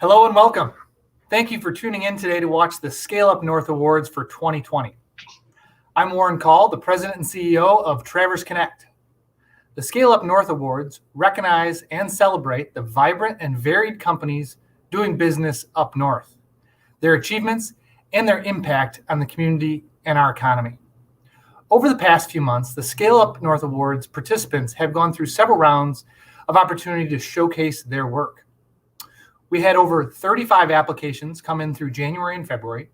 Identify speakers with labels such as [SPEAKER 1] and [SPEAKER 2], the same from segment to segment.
[SPEAKER 1] Hello and welcome. Thank you for tuning in today to watch the Scale Up North Awards for 2020. I'm Warren Call, the President and CEO of Traverse Connect. The Scale Up North Awards recognize and celebrate the vibrant and varied companies doing business up north, their achievements, and their impact on the community and our economy. Over the past few months, the Scale Up North Awards participants have gone through several rounds of opportunity to showcase their work. We had over 35 applications come in through January and February.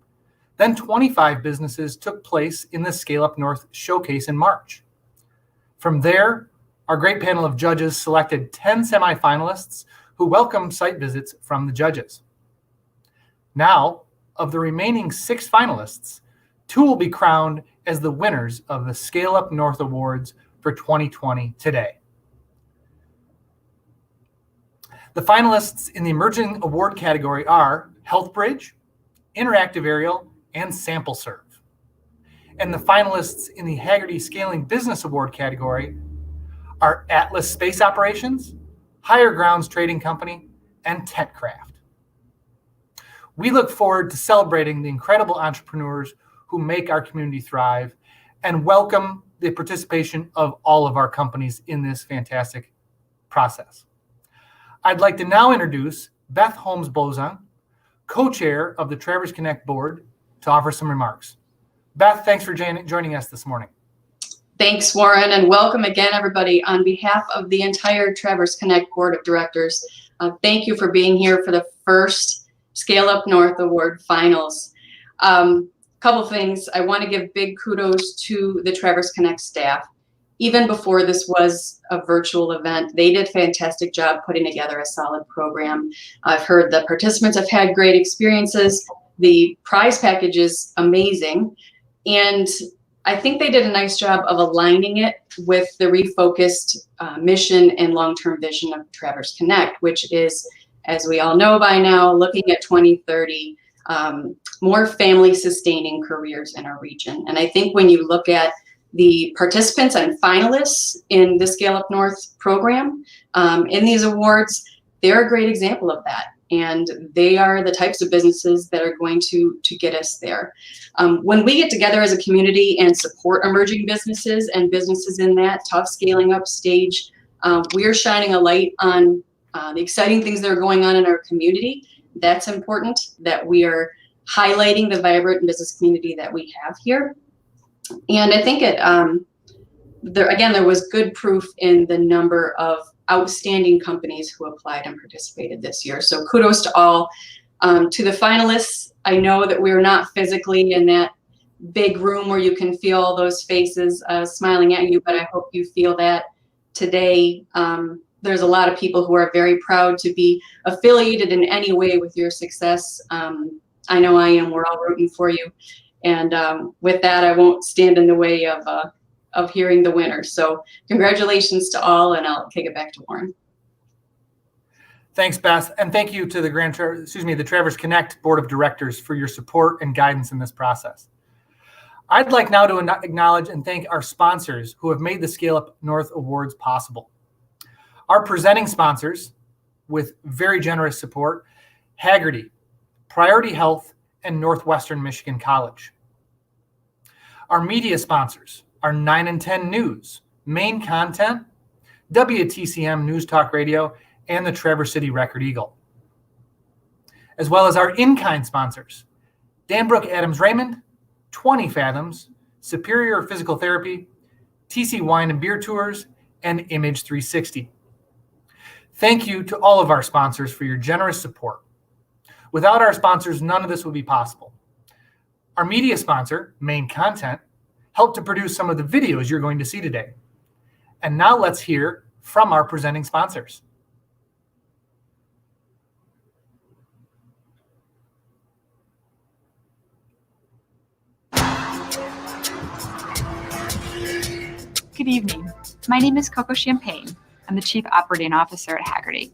[SPEAKER 1] Then 25 businesses took place in the Scale Up North Showcase in March. From there, our great panel of judges selected 10 semifinalists who welcomed site visits from the judges. Now, of the remaining 6 finalists, 2 will be crowned as the winners of the Scale Up North Awards for 2020 today. The finalists in the Emerging Award category are HealthBridge, Interactive Aerial, and SampleServe. And the finalists in the Hagerty Scaling Business Award category are Atlas Space Operations, Higher Grounds Trading Company, and TentCraft. We look forward to celebrating the incredible entrepreneurs who make our community thrive and welcome the participation of all of our companies in this fantastic process. I'd like to now introduce Beth Holmes-Bozon, co-chair of the Traverse Connect board, to offer some remarks. Beth, thanks for joining us this morning.
[SPEAKER 2] Thanks, Warren, and welcome again, everybody. On behalf of the entire Traverse Connect board of directors, thank you for being here for the first Scale Up North Award finals. Couple things. I want to give big kudos to the Traverse Connect staff. Even before this was a virtual event, they did a fantastic job putting together a solid program. I've heard the participants have had great experiences. The prize package is amazing. And I think they did a nice job of aligning it with the refocused mission and long-term vision of Traverse Connect, which is, as we all know by now, looking at 2030, more family-sustaining careers in our region. And I think when you look at the participants and finalists in the Scale Up North program in these awards, they're a great example of that. And they are the types of businesses that are going to get us there. When we get together as a community and support emerging businesses and businesses in that tough scaling up stage, we are shining a light on the exciting things that are going on in our community. That's important, that we are highlighting the vibrant business community that we have here. And I think there was good proof in the number of outstanding companies who applied and participated this year. So kudos to all. To the finalists, I know that we're not physically in that big room where you can feel all those faces smiling at you, but I hope you feel that today. There's a lot of people who are very proud to be affiliated in any way with your success. I know I am. We're all rooting for you. And with that, I won't stand in the way of hearing the winners. So congratulations to all, and I'll kick it back to Warren.
[SPEAKER 1] Thanks, Beth, and thank you to the Traverse Connect Board of Directors for your support and guidance in this process. I'd like now to acknowledge and thank our sponsors who have made the Scale Up North Awards possible. Our presenting sponsors, with very generous support, Haggerty, Priority Health, and Northwestern Michigan College. Our media sponsors are 9 and 10 News, Main Content, WTCM News Talk Radio, and the Traverse City Record Eagle. As well as our in-kind sponsors, Danbrook Adams Raymond, 20 Fathoms, Superior Physical Therapy, TC Wine and Beer Tours, and Image 360. Thank you to all of our sponsors for your generous support. Without our sponsors, none of this would be possible. Our media sponsor, Main Content, helped to produce some of the videos you're going to see today. And now let's hear from our presenting sponsors.
[SPEAKER 3] Good evening. My name is Coco Champagne. I'm the Chief Operating Officer at Haggerty.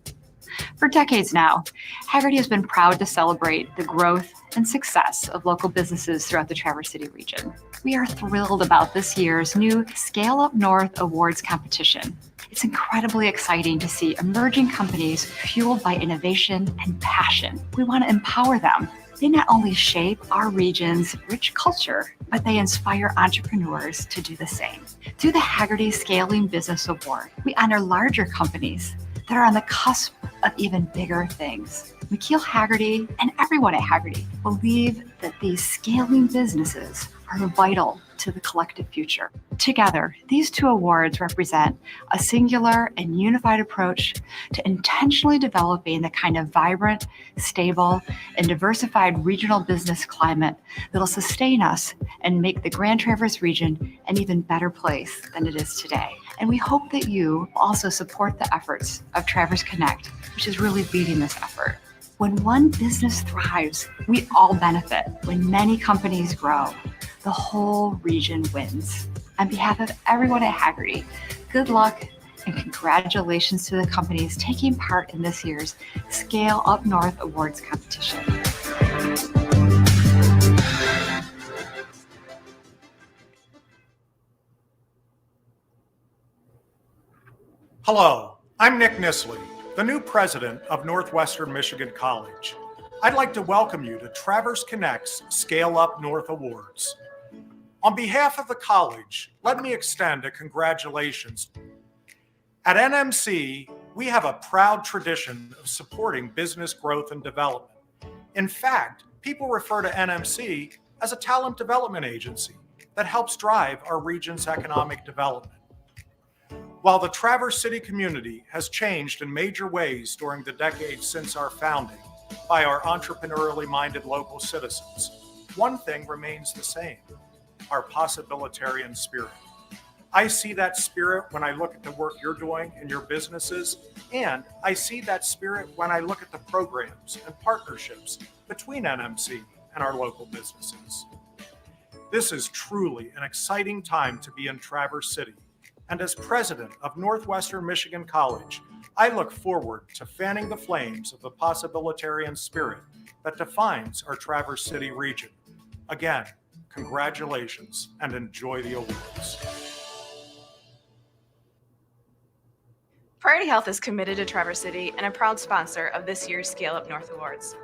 [SPEAKER 3] For decades now, Haggerty has been proud to celebrate the growth and success of local businesses throughout the Traverse City region. We are thrilled about this year's new Scale Up North Awards competition. It's incredibly exciting to see emerging companies fueled by innovation and passion. We want to empower them. They not only shape our region's rich culture, but they inspire entrepreneurs to do the same. Through the Hagerty Scaling Business Award, we honor larger companies that are on the cusp of even bigger things. McKeel Hagerty and everyone at Hagerty believe that these scaling businesses are vital to the collective future. Together, these two awards represent a singular and unified approach to intentionally developing the kind of vibrant, stable, and diversified regional business climate that will sustain us and make the Grand Traverse region an even better place than it is today. And we hope that you also support the efforts of Traverse Connect, which is really leading this effort. When one business thrives, we all benefit. When many companies grow, the whole region wins. On behalf of everyone at Hagerty, good luck and congratulations to the companies taking part in this year's Scale Up North Awards competition.
[SPEAKER 4] Hello, I'm Nick Nisley, the new president of Northwestern Michigan College. I'd like to welcome you to Traverse Connect's Scale Up North Awards. On behalf of the college, let me extend a congratulations. At NMC, we have a proud tradition of supporting business growth and development. In fact, people refer to NMC as a talent development agency that helps drive our region's economic development. While the Traverse City community has changed in major ways during the decades since our founding by our entrepreneurially minded local citizens, one thing remains the same: our possibilitarian spirit. I see that spirit when I look at the work you're doing in your businesses, and I see that spirit when I look at the programs and partnerships between NMC and our local businesses. This is truly an exciting time to be in Traverse City, and as president of Northwestern Michigan College, I look forward to fanning the flames of the possibilitarian spirit that defines our Traverse City region. Again, congratulations and enjoy the awards.
[SPEAKER 5] Priority Health is committed to Traverse City and a proud sponsor of this year's Scale Up North Awards.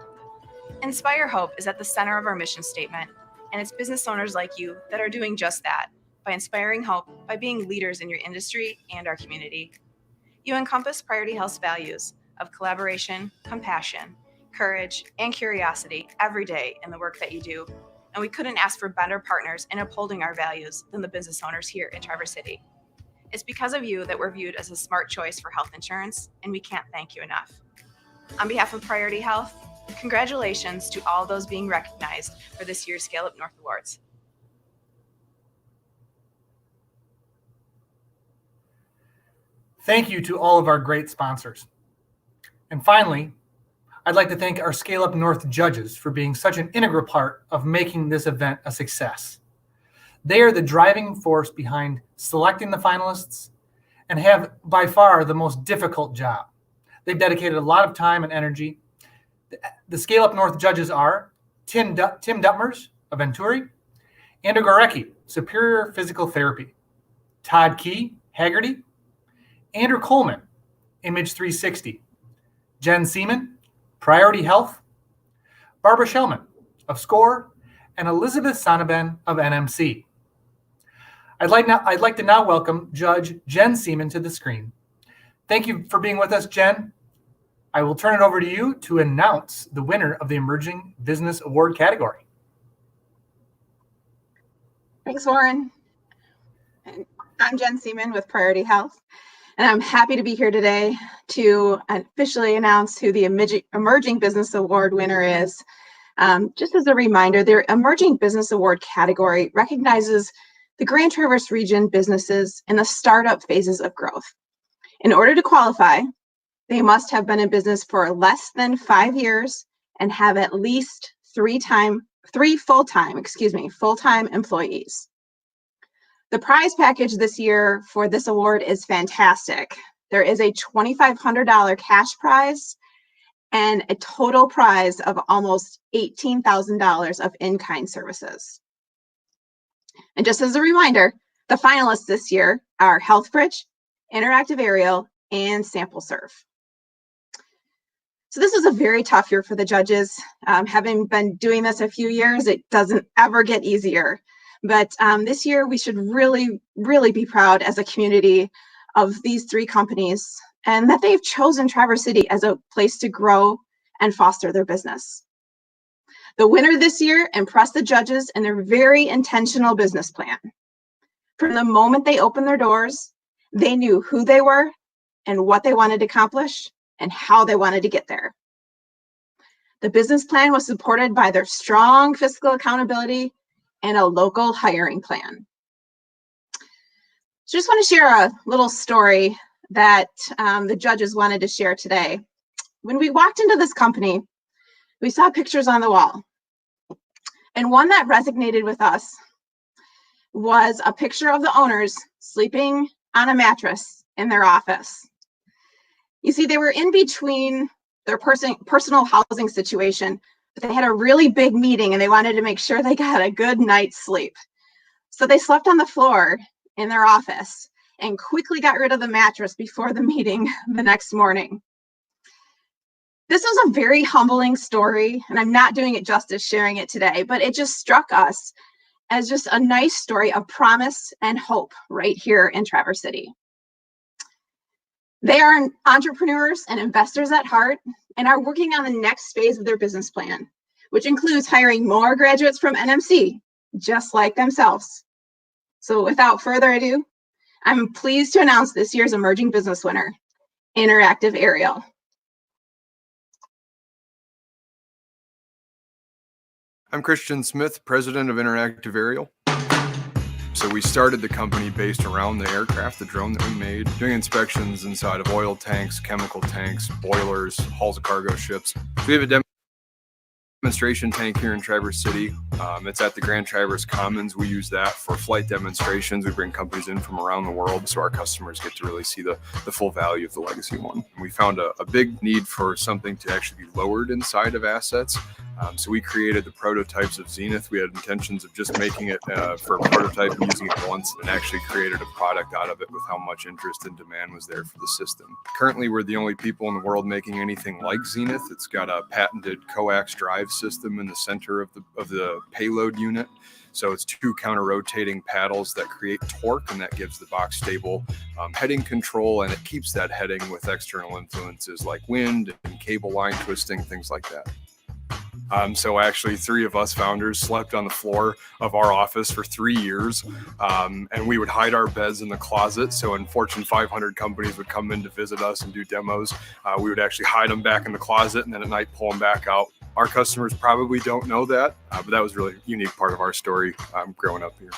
[SPEAKER 5] Inspire Hope is at the center of our mission statement, and it's business owners like you that are doing just that, by inspiring hope, by being leaders in your industry and our community. You encompass Priority Health's values of collaboration, compassion, courage, and curiosity every day in the work that you do, and we couldn't ask for better partners in upholding our values than the business owners here in Traverse City. It's because of you that we're viewed as a smart choice for health insurance, and we can't thank you enough. On behalf of Priority Health, congratulations to all those being recognized for this year's Scale Up North Awards.
[SPEAKER 1] Thank you to all of our great sponsors. And finally, I'd like to thank our Scale Up North judges for being such an integral part of making this event a success. They are the driving force behind selecting the finalists and have by far the most difficult job. They've dedicated a lot of time and energy. The Scale Up North judges are Tim Duttmers of Venturi, Andrew Gorecki, Superior Physical Therapy, Todd Key, Haggerty, Andrew Coleman, Image 360, Jen Seaman, Priority Health, Barbara Shellman of SCORE, and Elizabeth Sonneben of NMC. I'd like to now welcome Judge Jen Seaman to the screen. Thank you for being with us, Jen. I will turn it over to you to announce the winner of the Emerging Business Award category.
[SPEAKER 6] Thanks, Warren. I'm Jen Seaman with Priority Health, and I'm happy to be here today to officially announce who the Emerging Business Award winner is. Just as a reminder, the Emerging Business Award category recognizes the Grand Traverse region businesses in the startup phases of growth. In order to qualify, they must have been in business for less than 5 years and have at least three full-time employees. The prize package this year for this award is fantastic. There is a $2,500 cash prize and a total prize of almost $18,000 of in-kind services. And just as a reminder, the finalists this year are HealthBridge, Interactive Aerial, and SampleServe. So this was a very tough year for the judges. Having been doing this a few years, it doesn't ever get easier. But this year, we should really, really be proud as a community of these three companies and that they've chosen Traverse City as a place to grow and foster their business. The winner this year impressed the judges in their very intentional business plan. From the moment they opened their doors, they knew who they were and what they wanted to accomplish and how they wanted to get there. The business plan was supported by their strong fiscal accountability and a local hiring plan. So just want to share a little story that the judges wanted to share today. When we walked into this company, we saw pictures on the wall. And one that resonated with us was a picture of the owners sleeping on a mattress in their office. You see, they were in between their personal housing situation, but they had a really big meeting and they wanted to make sure they got a good night's sleep. So they slept on the floor in their office and quickly got rid of the mattress before the meeting the next morning. This was a very humbling story, and I'm not doing it justice sharing it today, but it just struck us as just a nice story of promise and hope right here in Traverse City. They are entrepreneurs and investors at heart and are working on the next phase of their business plan, which includes hiring more graduates from NMC, just like themselves. So without further ado, I'm pleased to announce this year's emerging business winner, Interactive Aerial.
[SPEAKER 7] I'm Christian Smith, president of Interactive Aerial. So we started the company based around the aircraft, the drone that we made, doing inspections inside of oil tanks, chemical tanks, boilers, hulls of cargo ships. So we have a demonstration tank here in Traverse City. It's at the Grand Traverse Commons. We use that for flight demonstrations. We bring companies in from around the world so our customers get to really see the full value of the Legacy One. We found a big need for something to actually be lowered inside of assets. So we created the prototypes of Zenith. We had intentions of just making it for a prototype and using it once, and actually created a product out of it with how much interest and demand was there for the system. Currently, we're the only people in the world making anything like Zenith. It's got a patented coax drive system in the center of the payload unit. So it's two counter-rotating paddles that create torque, and that gives the box stable heading control, and it keeps that heading with external influences like wind and cable line twisting, things like that. So actually 3 of us founders slept on the floor of our office for 3 years, and we would hide our beds in the closet. So when Fortune 500 companies would come in to visit us and do demos, we would actually hide them back in the closet and then at night pull them back out. Our customers probably don't know that, but that was really a unique part of our story growing up here.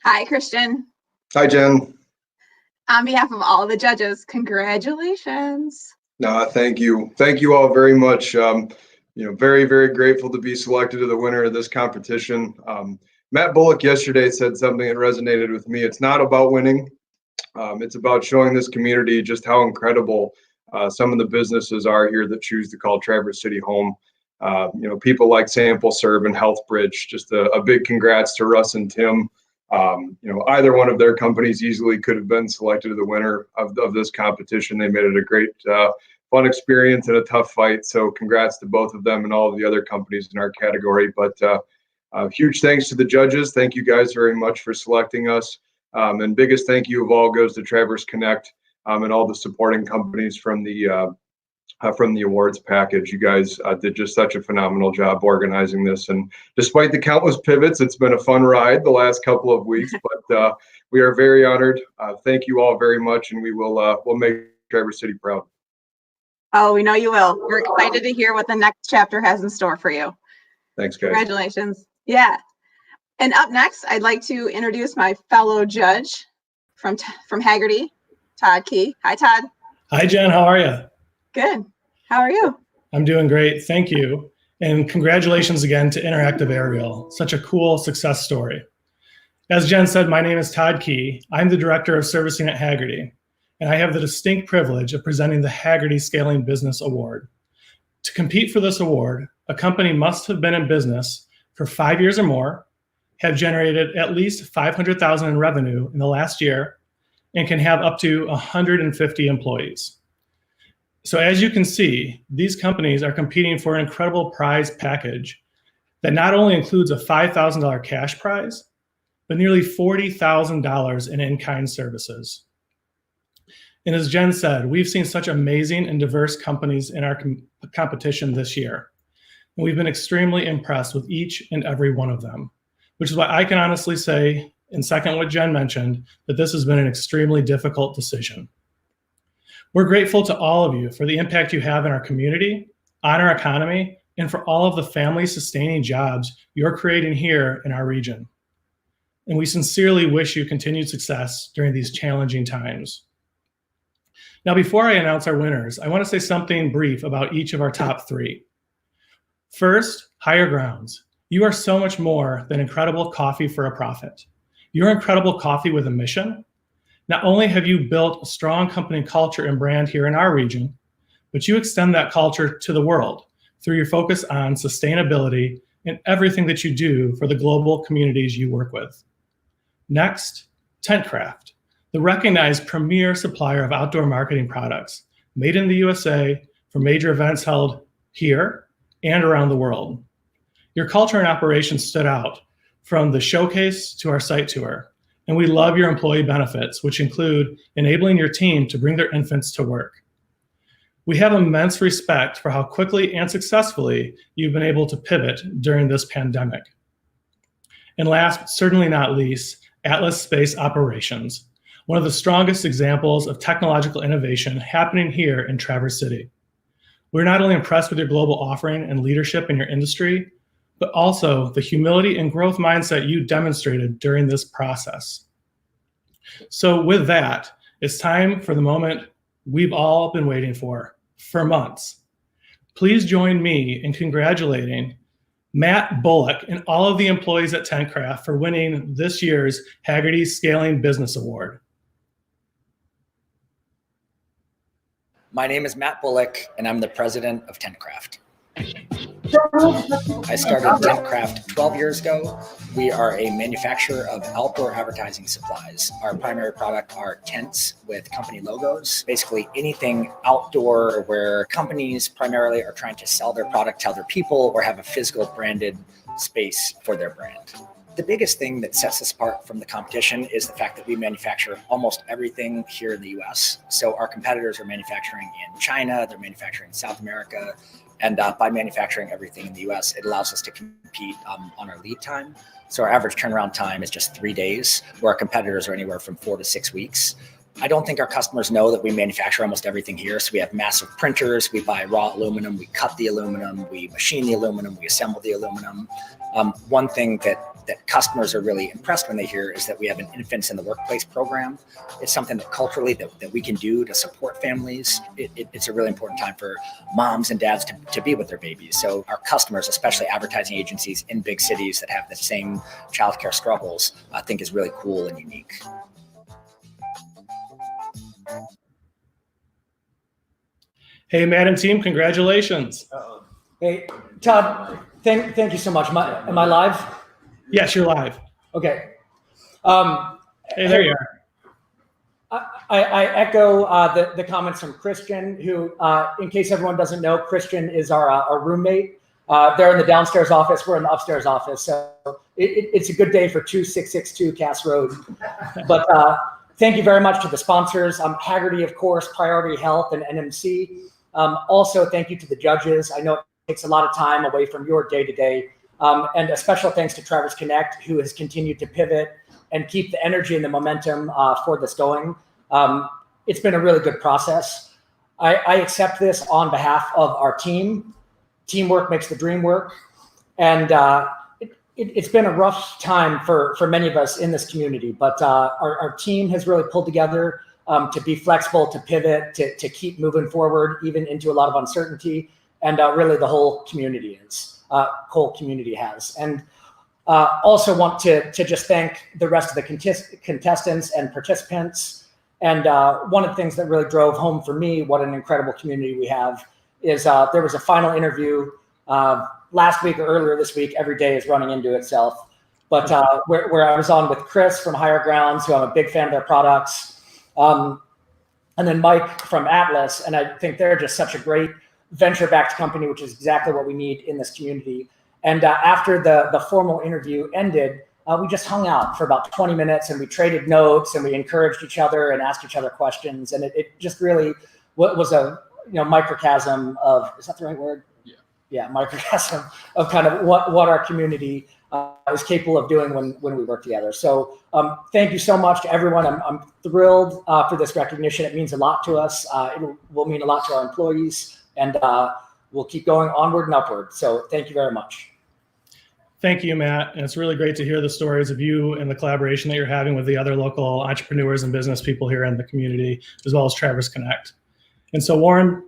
[SPEAKER 6] Hi, Christian.
[SPEAKER 8] Hi, Jen.
[SPEAKER 6] On behalf of all the judges, congratulations.
[SPEAKER 8] No, thank you. Thank you all very much. Very, very grateful to be selected as the winner of this competition. Matt Bullock yesterday said something that resonated with me. It's not about winning. It's about showing this community just how incredible some of the businesses are here that choose to call Traverse City home. People like SampleServe and HealthBridge. Just a big congrats to Russ and Tim. Either one of their companies easily could have been selected as the winner of this competition. They made it a great, fun experience and a tough fight. So congrats to both of them and all of the other companies in our category. But huge thanks to the judges. Thank you guys very much for selecting us. And biggest thank you of all goes to Traverse Connect and all the supporting companies from the awards package. You guys did just such a phenomenal job organizing this, and despite the countless pivots, it's been a fun ride the last couple of weeks, but we are very honored. Thank you all very much, and we'll make Traverse City proud.
[SPEAKER 6] Oh, we know you will. We're excited to hear what the next chapter has in store for you.
[SPEAKER 8] Thanks, guys.
[SPEAKER 6] Congratulations. Yeah. And up next, I'd like to introduce my fellow judge from Haggerty, Todd Key. Hi, Todd.
[SPEAKER 9] Hi, Jen. How are you?
[SPEAKER 6] Good. How are you?
[SPEAKER 9] I'm doing great. Thank you. And congratulations again to Interactive Aerial. Such a cool success story. As Jen said, my name is Todd Key. I'm the Director of Servicing at Haggerty, and I have the distinct privilege of presenting the Hagerty Scaling Business Award. To compete for this award, a company must have been in business for 5 years or more, have generated at least $500,000 in revenue in the last year, and can have up to 150 employees. So as you can see, these companies are competing for an incredible prize package that not only includes a $5,000 cash prize, but nearly $40,000 in in-kind services. And as Jen said, we've seen such amazing and diverse companies in our competition this year. And we've been extremely impressed with each and every one of them, which is why I can honestly say, and second what Jen mentioned, that this has been an extremely difficult decision. We're grateful to all of you for the impact you have in our community, on our economy, and for all of the family-sustaining jobs you're creating here in our region. And we sincerely wish you continued success during these challenging times. Now, before I announce our winners, I want to say something brief about each of our top three. First, Higher Grounds. You are so much more than incredible coffee for a profit. You're incredible coffee with a mission. Not only have you built a strong company culture and brand here in our region, but you extend that culture to the world through your focus on sustainability in everything that you do for the global communities you work with. Next, TentCraft, the recognized premier supplier of outdoor marketing products made in the USA for major events held here and around the world. Your culture and operations stood out from the showcase to our site tour, and we love your employee benefits, which include enabling your team to bring their infants to work. We have immense respect for how quickly and successfully you've been able to pivot during this pandemic. And last, but certainly not least, Atlas Space Operations, one of the strongest examples of technological innovation happening here in Traverse City. We're not only impressed with your global offering and leadership in your industry, but also the humility and growth mindset you demonstrated during this process. So with that, it's time for the moment we've all been waiting for months. Please join me in congratulating Matt Bullock and all of the employees at TentCraft for winning this year's Hagerty Scaling Business Award.
[SPEAKER 10] My name is Matt Bullock, and I'm the president of TentCraft. I started TentCraft 12 years ago. We are a manufacturer of outdoor advertising supplies. Our primary product are tents with company logos, basically anything outdoor where companies primarily are trying to sell their product to other people or have a physical branded space for their brand. The biggest thing that sets us apart from the competition is the fact that we manufacture almost everything here in the US. So our competitors are manufacturing in China, they're manufacturing in South America, and by manufacturing everything in the US, it allows us to compete on our lead time. So our average turnaround time is just 3 days, where our competitors are anywhere from 4 to 6 weeks. I don't think our customers know that we manufacture almost everything here. So we have massive printers, we buy raw aluminum, we cut the aluminum, we machine the aluminum, we assemble the aluminum. One thing that customers are really impressed when they hear is that we have an Infants in the Workplace program. It's something that culturally that we can do to support families. It's a really important time for moms and dads to be with their babies. So our customers, especially advertising agencies in big cities that have the same childcare struggles, I think is really cool and unique.
[SPEAKER 9] Hey, Matt and team, congratulations.
[SPEAKER 11] Hey, Todd, thank you so much. Am I live?
[SPEAKER 9] Yes, you're live.
[SPEAKER 11] Okay.
[SPEAKER 9] Hey, there you are.
[SPEAKER 11] I echo the comments from Christian, who, in case everyone doesn't know, Christian is our roommate. They're in the downstairs office. We're in the upstairs office. So it's a good day for 2662 Cass Road. But thank you very much to the sponsors. Haggerty, of course, Priority Health, and NMC. Also, thank you to the judges. I know it takes a lot of time away from your day-to-day. And a special thanks to Traverse Connect, who has continued to pivot and keep the energy and the momentum for this going. It's been a really good process. I accept this on behalf of our team. Teamwork makes the dream work. And it's been a rough time for many of us in this community, but our team has really pulled together to be flexible, to pivot, to keep moving forward, even into a lot of uncertainty. And really the whole community has. And also want to just thank the rest of the contestants and participants. And one of the things that really drove home for me what an incredible community we have is there was a final interview last week or earlier this week. Every day is running into itself. But where I was on with Chris from Higher Grounds, who I'm a big fan of their products, and then Mike from Atlas, and I think they're just such a great venture-backed company, which is exactly what we need in this community. And after the formal interview ended, we just hung out for about 20 minutes and we traded notes and we encouraged each other and asked each other questions. And it just really was a microcosm of, is that the right word? Yeah, microcosm of kind of what our community is capable of doing when we work together. So thank you so much to everyone. I'm thrilled for this recognition. It means a lot to us. It will mean a lot to our employees, and we'll keep going onward and upward. So thank you very much.
[SPEAKER 9] Thank you, Matt. And it's really great to hear the stories of you and the collaboration that you're having with the other local entrepreneurs and business people here in the community, as well as Traverse Connect. And so, Warren,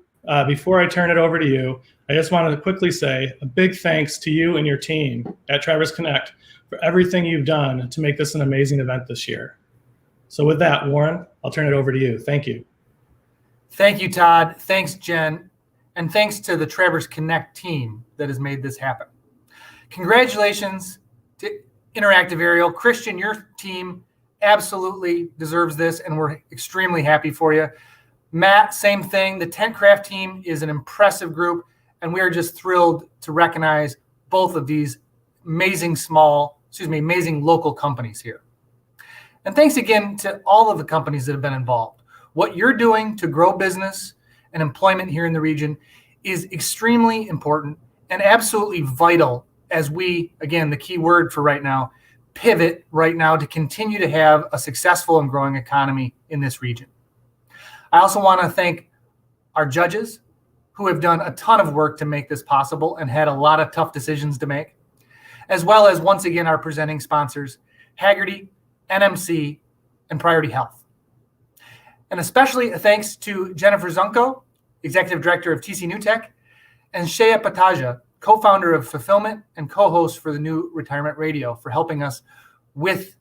[SPEAKER 9] before I turn it over to you, I just wanted to quickly say a big thanks to you and your team at Traverse Connect for everything you've done to make this an amazing event this year. So with that, Warren, I'll turn it over to you. Thank you.
[SPEAKER 1] Thank you, Todd. Thanks, Jen. And thanks to the Traverse Connect team that has made this happen. Congratulations to Interactive Aerial. Christian, your team absolutely deserves this, and we're extremely happy for you. Matt, same thing. The TentCraft team is an impressive group, and we are just thrilled to recognize both of these amazing local companies here. And thanks again to all of the companies that have been involved. What you're doing to grow business and employment here in the region is extremely important and absolutely vital as we, again, the key word for right now, pivot right now to continue to have a successful and growing economy in this region. I also want to thank our judges who have done a ton of work to make this possible and had a lot of tough decisions to make, as well as, once again, our presenting sponsors, Haggerty, NMC, and Priority Health. And especially a thanks to Jennifer Zunko, Executive Director of TC NewTek, and Shea Pataja, co-founder of Fulfillment and co-host for the new Retirement Radio, for helping us with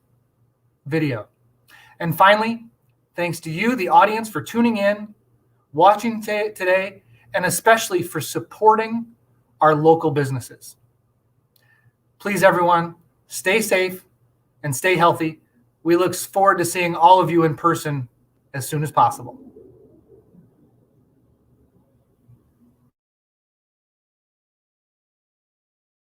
[SPEAKER 1] video. And finally, thanks to you, the audience, for tuning in, watching today, and especially for supporting our local businesses. Please, everyone, stay safe and stay healthy. We look forward to seeing all of you in person as soon as possible.